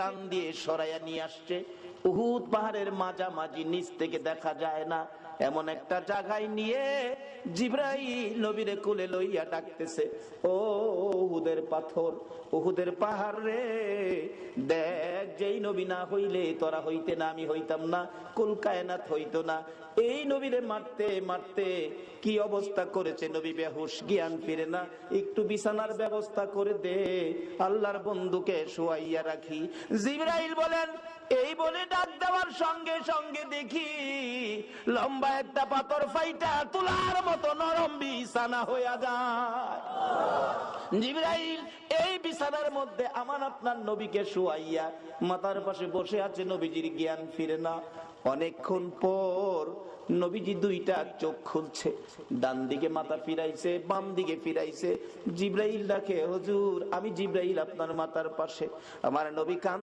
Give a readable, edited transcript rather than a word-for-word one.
টান দিয়ে সরাইয়া নিয়ে আসছে। উহুদ পাহাড়ের মাঝামাঝি নিচ থেকে দেখা যায় না এমন একটা জায়গায় নিয়ে জিবরাইল নবীরে কোলে লইয়া ডাকতেছে, ও উহুদের পাথর, উহুদের পাহাড় রে, দেখ যেই নবী না হইলে তোরা হইতে না, আমি হইতাম না, কুল কায়নাত হইতো না। এই নবীরে মারতে মারতে কি অবস্থা করেছে, নবী বেহুশ, জ্ঞান ফিরে না, একটু বিছানার ব্যবস্থা করে দে, আল্লাহর বন্ধুকে শোয়াইয়া রাখি। জিবরাইল বলেন, এই বলে ডাক দেওয়ার সঙ্গে সঙ্গে দেখি লম্বা একটা পাথর ফাইটা তুলার মতো নরম বিছানা হইয়া যায়। জিবরাইল এই বিছানার মধ্যে আমার আপনার নবীকে শোয়াইয়া মাথার পাশে বসে আছে, নবীজির জ্ঞান ফিরে না। অনেকক্ষণ পর নবীজি দুইটা চোখ খুলছে, ডান দিকে মাথা ফিরাইছে, বাম দিকে ফিরাইছে। জিবরাইল ডাকে, হুজুর আমি জিবরাইল আপনার মাথার পাশে। আমার নবী কান